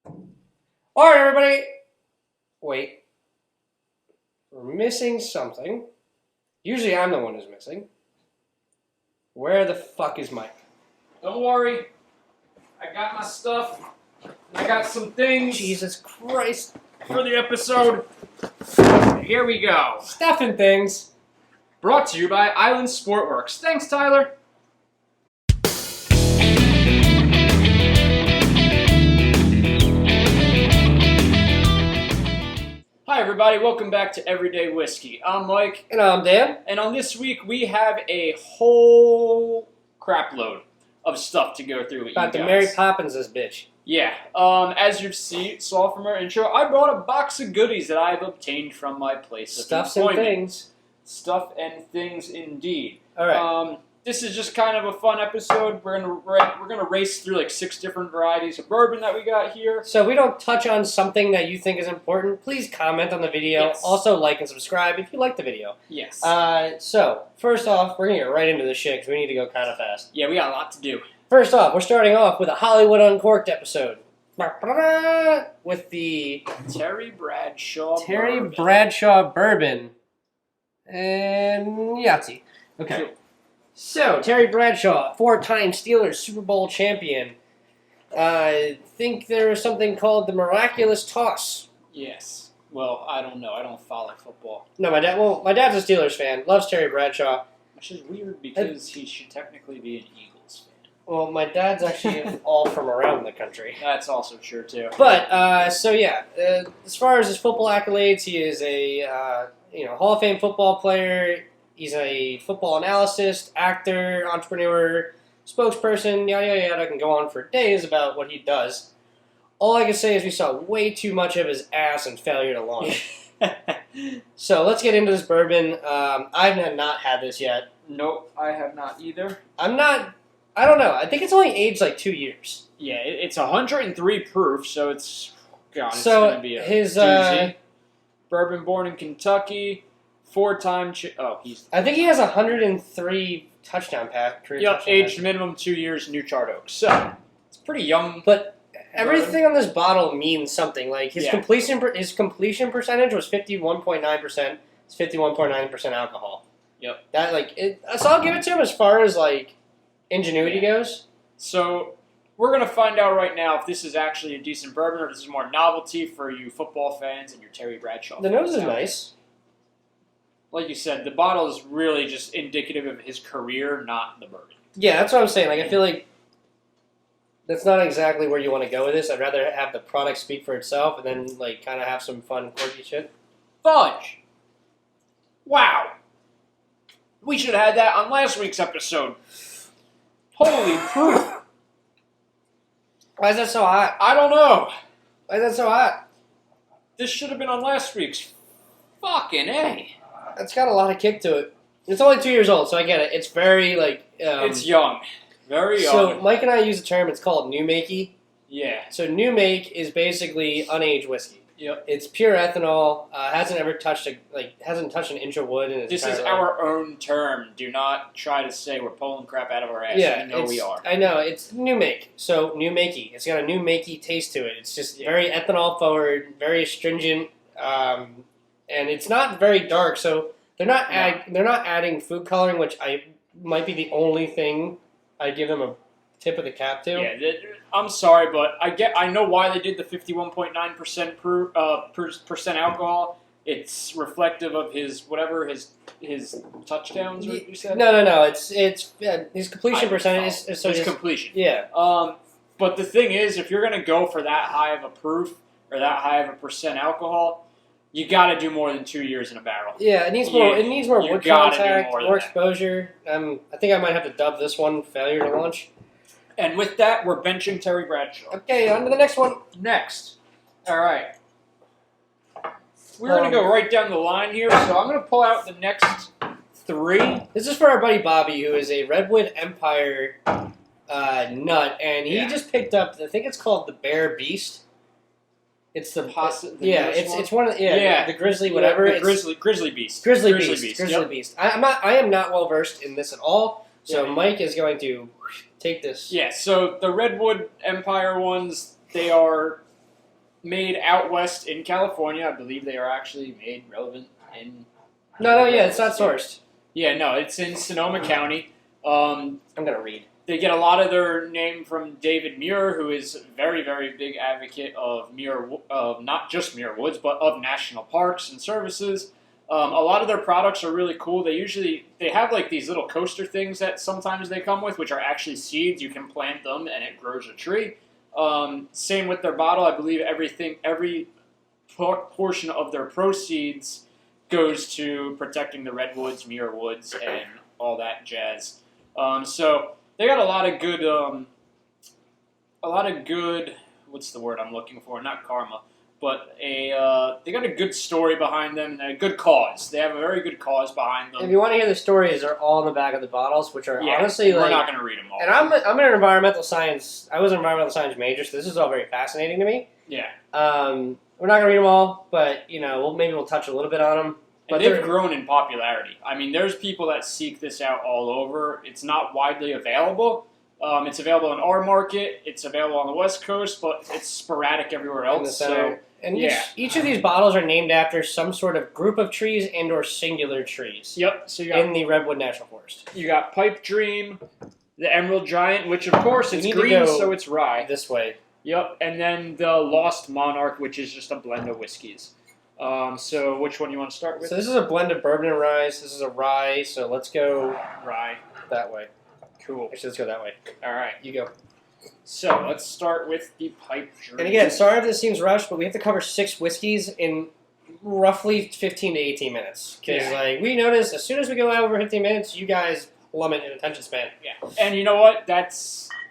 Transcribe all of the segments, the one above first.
All right, everybody. Wait. We're missing something. Usually I'm the one who's missing. Where the fuck is Mike? Don't worry. I got my stuff. I got some things Jesus Christ. for the episode. Here we go. Stuff and things. Brought to you by Island Sportworks. Thanks, Tyler. Hi, everybody. Welcome back to Everyday Whiskey. I'm Mike. And I'm Dan. And on this week, we have a whole crap load of stuff to go through with About you to guys. Mary Poppins this bitch. Yeah. As you saw from our intro, I brought a box of goodies that I've obtained from my place of Stuffs and employment. things. Stuff and things, indeed. All right. This is just kind of a fun episode. We're gonna race through like 6 different varieties of bourbon that we got here. So if we don't touch on something that you think is important, please comment on the video. Yes. Also, like and subscribe if you like the video. Yes. So, first off, we're going to get right into this shit because we need to go kind of fast. Yeah, we got a lot to do. First off, we're starting off with a Hollywood Uncorked episode. With the Terry Bradshaw Bourbon. Bradshaw Bourbon and Yahtzee. Okay. Cool. So, Terry Bradshaw, 4-time Steelers Super Bowl champion. I think there was something called the Miraculous Toss. Yes. Well, I don't know. I don't follow football. No, my dad's a Steelers fan. Loves Terry Bradshaw. Which is weird because he should technically be an Eagles fan. Well, my dad's actually all from around the country. That's also true, too. But, as far as his football accolades, he is a, Hall of Fame football player. He's a football analyst, actor, entrepreneur, spokesperson, yada, yada, yada. I can go on for days about what he does. All I can say is we saw way too much of his ass and failure to launch. So, let's get into this bourbon. I've not had this yet. Nope, I have not either. I don't know. I think it's only aged like 2 years. Yeah, it's 103 proof, so it's going to be a his doozy. Bourbon born in Kentucky, 4-time... I think he has 103 touchdown career Yep, touchdown aged passes. minimum 2 years, New Chart Oak. So, it's pretty young. But everything on this bottle means something. Like his completion percentage was 51.9%. It's 51.9% alcohol. Yep. So I'll give it to him as far as like ingenuity goes. So, we're going to find out right now if this is actually a decent bourbon or if this is more novelty for you football fans and your Terry Bradshaw The fans nose is out there. nice. Like you said, the bottle is really just indicative of his career, not the bourbon. Yeah, that's what I'm saying. Like I feel like that's not exactly where you want to go with this. I'd rather have the product speak for itself and then like kind of have some fun quirky shit. Fudge! Wow! We should have had that on last week's episode. Holy proof! Why is that so hot? I don't know. Why is that so hot? This should have been on last week's. Fucking A. It's got a lot of kick to it. It's only 2 years old, so I get it. It's very like. It's young. Very young. So Mike and I use a term. It's called new makey. Yeah. So new make is basically unaged whiskey. Yep. It's pure ethanol. Hasn't ever touched hasn't touched an inch of wood in its This is entire life. our own term. Do not try to say we're pulling crap out of our ass. Yeah, We know we are. I know it's new make. So new makey. It's got a new makey taste to it. It's just very ethanol forward, very astringent, and it's not very dark. So they're not adding food coloring, which might be the only thing I give them a tip of the cap to. Yeah, I'm sorry, but I know why they did the 51.9% percent alcohol. It's reflective of his touchdowns. What you said? No. It's his completion percentage is his completion. Yeah. But the thing is, if you're gonna go for that high of a proof or that high of a percent alcohol, you got to do more than 2 years in a barrel. Yeah, it needs more. It needs more wood contact, more exposure. I think I might have to dub this one failure to launch. And with that, we're benching Terry Bradshaw. Okay, on to the next one. Next. All right. We're going to go right down the line here, so I'm going to pull out the next 3. This is for our buddy Bobby, who is a Redwood Empire nut, and he just picked up, I think it's called the Bear Beast. It's the it's one of the Grizzly whatever. The Grizzly Beast. Grizzly Beast. Yep. Beast. I am not well versed in this at all, so Mike is going to take this. Yeah, so the Redwood Empire ones, they are made out west in California. I believe they are actually made relevant in. No, yeah, it's not sourced. Yeah, no, it's in Sonoma County. I'm gonna read. They get a lot of their name from David Muir, who is a very, very big advocate of not just Muir Woods, but of national parks and services. A lot of their products are really cool. They have like these little coaster things that sometimes they come with, which are actually seeds. You can plant them and it grows a tree. Same with their bottle. I believe every portion of their proceeds goes to protecting the redwoods, Muir Woods, and all that jazz. So they got a lot of good. What's the word I'm looking for? Not karma, but they got a good story behind them and a good cause. They have a very good cause behind them. If you want to hear the stories, they're all in the back of the bottles, which are honestly we're like. not going to read them all. And I'm an environmental science. I was an environmental science major, so this is all very fascinating to me. Yeah. We're not gonna read them all, but maybe we'll touch a little bit on them. But they've grown in popularity. I mean, there's people that seek this out all over. It's not widely available. It's available in our market. It's available on the West Coast, but it's sporadic everywhere else. In the center. Each of these bottles are named after some sort of group of trees and/or singular trees. Yep. So in the Redwood National Forest. You got Pipe Dream, the Emerald Giant, which of course it's green, so it's rye. This way. Yep. And then the Lost Monarch, which is just a blend of whiskeys. So which one you want to start with? So this is a blend of bourbon and rye. This is a rye. So let's go rye that way. Cool. Actually, let's go that way. All right, you go. So let's start with the Pipe Dream. And again, sorry if this seems rushed, but we have to cover 6 whiskeys in roughly 15 to 18 minutes. Because we notice as soon as we go over 15 minutes, you guys plummet in attention span. Yeah. And you know what?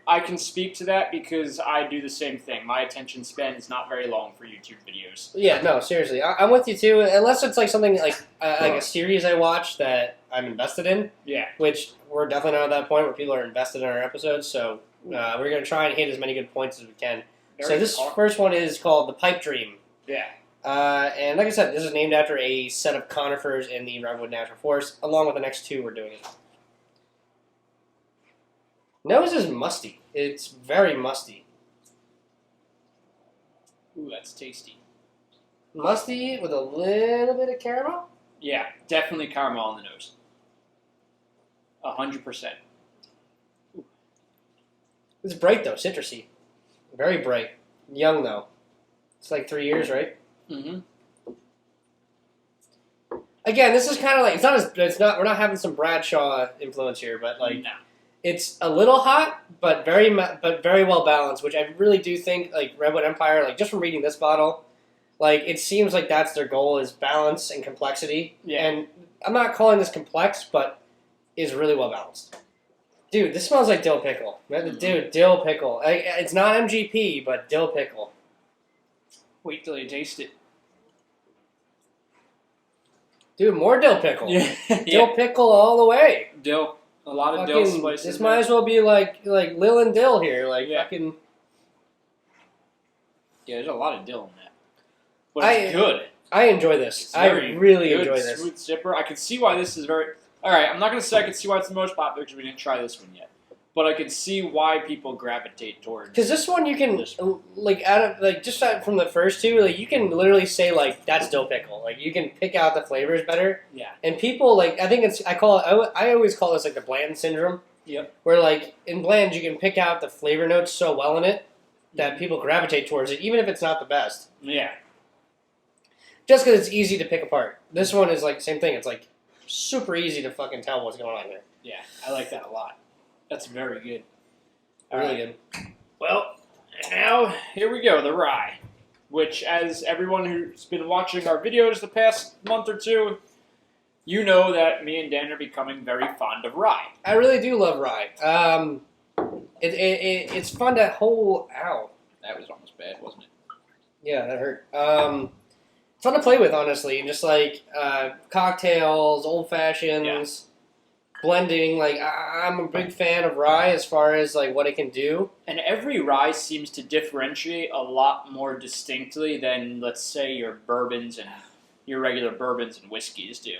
I can speak to that because I do the same thing. My attention span is not very long for YouTube videos. Yeah, no, seriously. I'm with you too, unless it's like something like a series I watch that I'm invested in. Yeah. Which we're definitely not at that point where people are invested in our episodes, so we're going to try and hit as many good points as we can. So this first one is called the Pipe Dream. Yeah. And like I said, this is named after a set of conifers in the Redwood National Forest, along with the next 2 we're doing it. Nose is musty. It's very musty. Ooh, that's tasty. Musty with a little bit of caramel? Yeah, definitely caramel on the nose. 100%. It's bright though, citrusy. Very bright. Young though. It's like 3 years, right? Mm-hmm. Again, this is kind of like we're not having some Bradshaw influence here, but like no. It's a little hot, but very well balanced, which I really do think, like, Redwood Empire, like, just from reading this bottle, like, it seems like that's their goal, is balance and complexity. Yeah. And I'm not calling this complex, but is really well balanced. Dude, this smells like dill pickle. Dude, dill pickle. It's not MGP, but dill pickle. Wait till you taste it. Dude, more dill pickle. Yeah. Dill pickle all the way. Dill. A lot of dill spices. This might as well be like Lil and Dill here, fucking. Yeah, there's a lot of dill in that, but it's good. I enjoy this. I really enjoy this. Smooth sipper. I can see why this is very. All right, I'm not gonna say I can see why it's the most popular because we didn't try this one yet, but I can see why people gravitate towards. Because this one you can from the first 2, you can literally say that's dill pickle. Like you can pick out the flavors better. Yeah. And people I think I always call this the bland syndrome. Yep. Where in bland you can pick out the flavor notes so well in it that people gravitate towards it, even if it's not the best. Yeah. Just because it's easy to pick apart. This one is same thing. It's super easy to fucking tell what's going on here. Yeah, I like that a lot. That's very good. Really good. Well, and now here we go, the rye, which, as everyone who's been watching our videos the past month or 2, you know that me and Dan are becoming very fond of rye. I really do love rye. It's fun to hold. Ow, that was almost bad, wasn't it? Yeah, that hurt. It's fun to play with, honestly, and just cocktails, old fashions. Blending, I'm a big fan of rye as far as what it can do. And every rye seems to differentiate a lot more distinctly than, let's say, your bourbons and your regular bourbons and whiskeys do.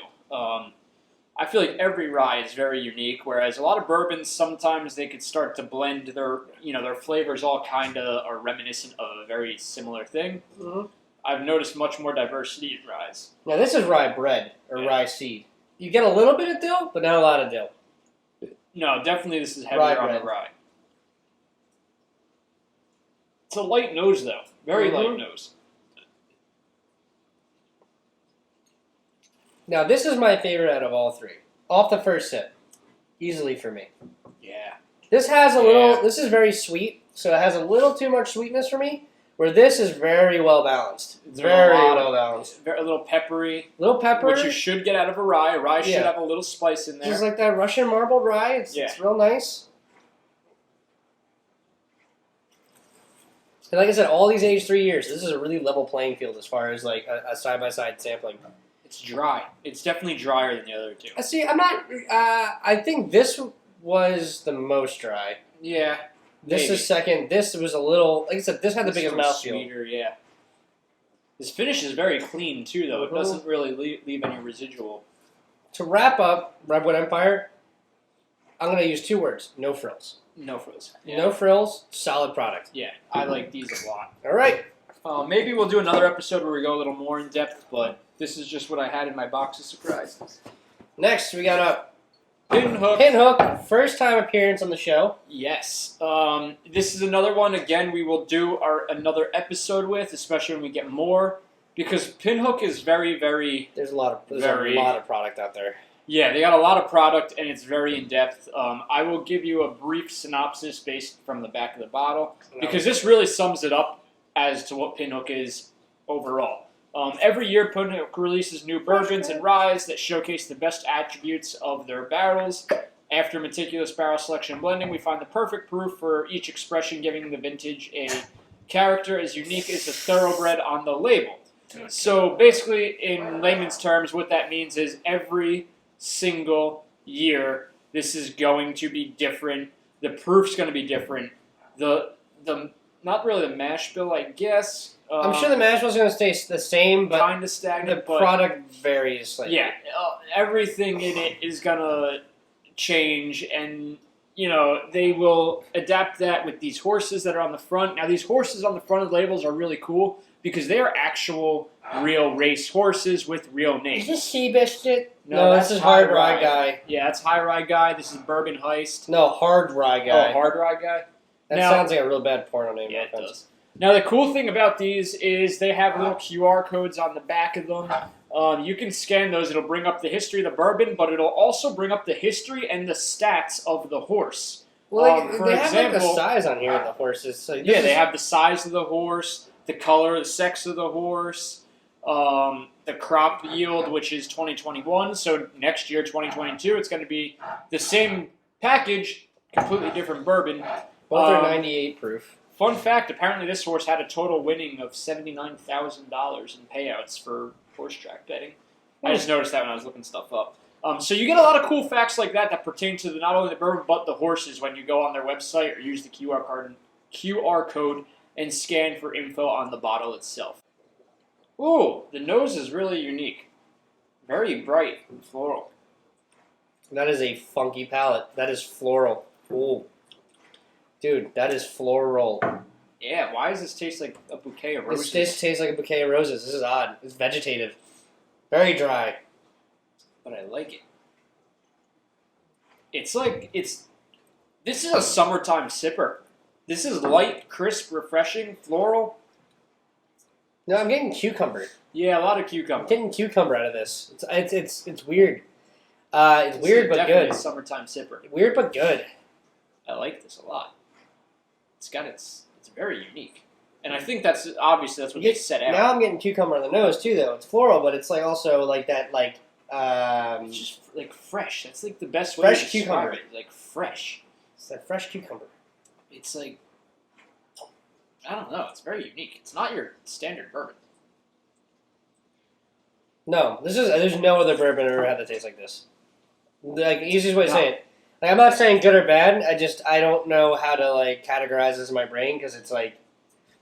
I feel like every rye is very unique, whereas a lot of bourbons sometimes they could start to blend their flavors all kind of are reminiscent of a very similar thing. Mm-hmm. I've noticed much more diversity in ryes. Now this is rye bread or rye seed. You get a little bit of dill, but not a lot of dill. No, definitely this is heavier on the rye. It's a light nose though, very light nose. Now this is my favorite out of all three. Off the first sip, easily for me. Yeah. This has a little. This is very sweet, so it has a little too much sweetness for me. Where this is very well balanced. It's very well balanced. A little peppery. Little pepper. Which you should get out of a rye. A rye should have a little spice in there. Just like that Russian marbled rye. It's real nice. And like I said, all these aged 3 years, this is a really level playing field as far as like a side-by-side sampling. It's dry. It's definitely drier than the other two. See, I'm not... I think this was the most dry. Yeah. This is second. This was a little... Like I said, this had the biggest mouthfeel. Sweeter, yeah. This finish is very clean, too, though. It doesn't really leave any residual. To wrap up Redwood Empire, I'm going to use 2 words. No frills. No frills. Yeah. No frills. Solid product. Yeah, I like these a lot. All right. Maybe we'll do another episode where we go a little more in depth, but this is just what I had in my box of surprises. Next, we got a Pinhook. Pinhook, first time appearance on the show. Yes. This is another one, again, we will do another episode with, especially when we get more, because Pinhook is very, very... There's a lot of product out there. Yeah, they got a lot of product, and it's very in-depth. I will give you a brief synopsis based from the back of the bottle, because this really sums it up as to what Pinhook is overall. Every year, Pinhook releases new bourbons and ryes that showcase the best attributes of their barrels. After meticulous barrel selection and blending, we find the perfect proof for each expression, giving the vintage a character as unique as the thoroughbred on the label. So basically, in layman's terms, what that means is every single year, this is going to be different. The proof's going to be different. The not really the mash bill, I guess. I'm sure the mash bill's going to stay the same, but kind of stagnant. The product varies slightly. Yeah, everything in it is going to change, and they will adapt that with these horses that are on the front. Now, these horses on the front of the labels are really cool because they are actual real race horses with real names. Is this Sea Biscuit? No, this is Hard Rye Guy. Yeah, that's High Rye Guy. This is Bourbon Heist. No, Hard Rye Guy. Oh, Hard Rye Guy? That sounds like a real bad porno name. Yeah, it does. Now, the cool thing about these is they have little QR codes on the back of them. You can scan those. It'll bring up the history of the bourbon, but it'll also bring up the history and the stats of the horse. Well, they have the size on here of the horses. So they have the size of the horse, the color, the sex of the horse, the crop yield, which is 2021. So next year, 2022, it's going to be the same package, completely different bourbon. Both are 98 proof. Fun fact, apparently this horse had a total winning of $79,000 in payouts for horse track betting. I just noticed that when I was looking stuff up. So you get a lot of cool facts like that pertain to not only the bourbon, but the horses when you go on their website or use the QR code and scan for info on the bottle itself. Ooh, the nose is really unique. Very bright and floral. That is a funky palate. That is floral. Ooh. Dude, that is floral. Yeah, why does this taste like a bouquet of roses? This tastes like a bouquet of roses. This is odd. It's vegetative. Very dry. But I like it. This is a summertime sipper. This is light, crisp, refreshing, floral. No, I'm getting cucumber. Yeah, a lot of cucumber. I'm getting cucumber out of this. It's weird. It's weird but good. A summertime sipper. Weird but good. I like this a lot. It's very unique, and I think that's obviously that's what they set out. Now I'm getting cucumber on the nose too, though. It's floral, but it's like also like that it's just like fresh. That's like the best way to describe it. Like fresh. It's that fresh cucumber. It's like I don't know. It's very unique. It's not your standard bourbon. No, there's no other bourbon I've ever had that tastes like this. Like easiest way to say it. Like, I'm not saying good or bad. I don't know how to like categorize this in my brain because it's like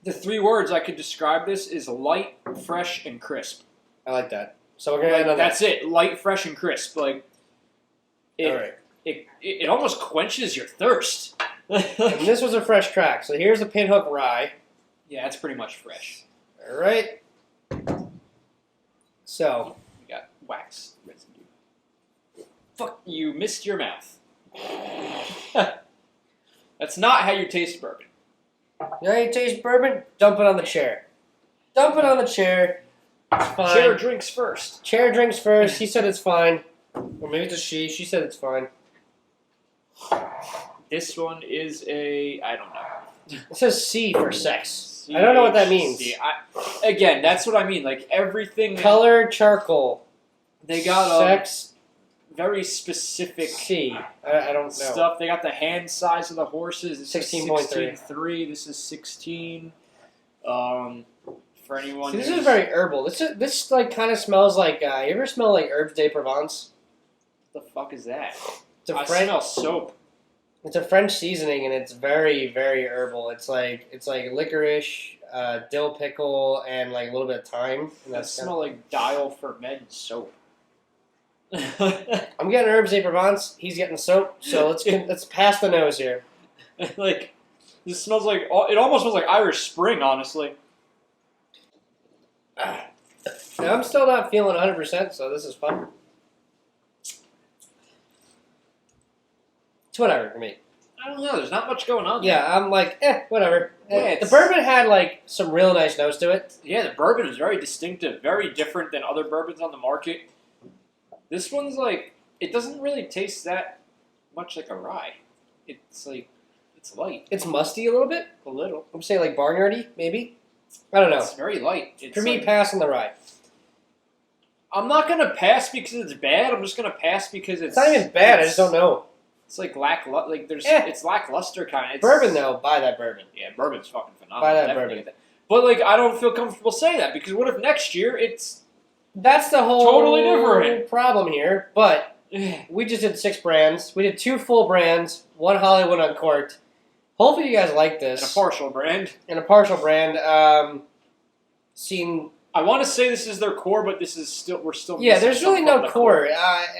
the 3 words I could describe this is light, fresh, and crisp. I like that. So we're gonna end on that's it. Light, fresh, and crisp. Like All right. It almost quenches your thirst. And this was a fresh crack. So here's the Pinhook Rye. Yeah, it's pretty much fresh. All right. So We got wax residue. Fuck, you missed your mouth. That's not how you taste bourbon. now you taste bourbon. Dump it on the chair. Dump it on the chair. It's fine. Chair drinks first. Chair drinks first. He said it's fine. Or maybe it's a she. She said it's fine. This one is I don't know. It says C for sex. I don't know what that means. Again, that's what I mean. Like everything. Color charcoal. They got sex. Very specific C. I don't know. stuff. They got the hand size of the horses. This 16.3. 16.3. This is 16. For anyone. See, this is very herbal. This like kind of smells like. You ever smell like herbes de Provence? What the fuck is that? It's a I French. smell soap. It's a French seasoning, and it's very, very herbal. It's like licorice, dill pickle, and like a little bit of thyme. And That smell like dial for men soap. I'm getting herbes de Provence. He's getting soap. So let's pass the nose here. Like this smells like it almost smells like Irish Spring, honestly. Now, I'm still not feeling 100%, so this is fun. It's whatever for me. I don't know. There's not much going on. Yeah, I'm like, whatever. Yeah, The bourbon had like some real nice notes to it. Yeah, the bourbon is very distinctive, very different than other bourbons on the market. This one's like, it doesn't really taste that much like a rye. It's like, it's light. It's musty a little bit. A little. I'm saying like barnyardy, maybe. I don't know. It's very light. It's For me, like, pass on the rye. I'm not going to pass because it's bad. I'm just going to pass because It's not even bad. I just don't know. It's like there's it's lackluster kind of. Bourbon though, buy that bourbon. Yeah, bourbon's fucking phenomenal. Buy that Definitely bourbon. get that. But like, I don't feel comfortable saying that because what if next year it's That's the whole Totally different. problem here. But we just did 6 brands. We did 2 full brands, 1 Hollywood Uncorked. Hopefully you guys like and a this. partial brand? And a partial brand. Seen. I want to say this is their core, but we're still Yeah, missing there's really some no from the core.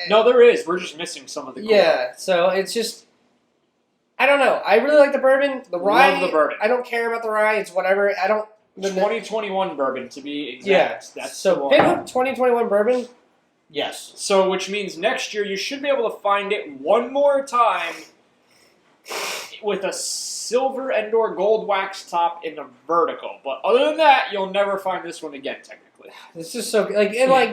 No, there is. We're just missing some of the core. Yeah, so it's just. I don't know. I really like the bourbon. The rye. Love the bourbon. I don't care about the rye. It's whatever. I don't. 2021 bourbon to be exact. Yeah. That's So the one. Pinhook 2021 bourbon. Yes. So, which means next year you should be able to find it one more time with a silver and/or gold wax top in the vertical. But other than that, you'll never find this one again, technically. This is so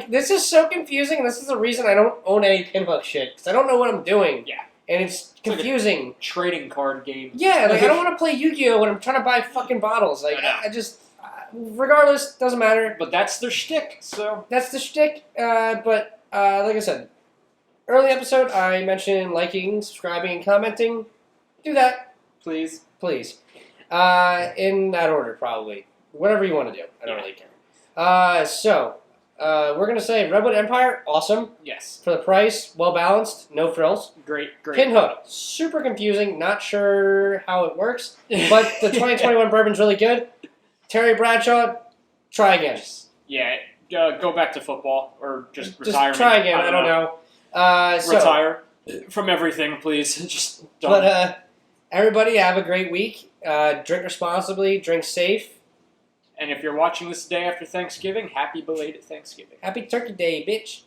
this is so confusing. And this is the reason I don't own any Pinhook shit because I don't know what I'm doing. Yeah. And it's confusing. Trading card game. Yeah, like I don't want to play Yu-Gi-Oh when I'm trying to buy fucking bottles. Like I know. I just, regardless, doesn't matter. But that's their shtick, so. That's the shtick. But like I said, early episode I mentioned liking, subscribing, and commenting. Do that, Please. please. In that order, probably. Whatever you want to do. I don't really care. So we're gonna say Redwood Empire, awesome. Yes. For the price, well balanced, no frills. Great. Pinhook, super confusing, not sure how it works, but the 2021 bourbon's really good. Terry Bradshaw, try again. Yeah, go back to football or just retirement. Try again, I don't know. Retire from everything, please. Just don't. But everybody have a great week. Drink responsibly, drink safe. And if you're watching this day after Thanksgiving, happy belated Thanksgiving. Happy Turkey Day, bitch.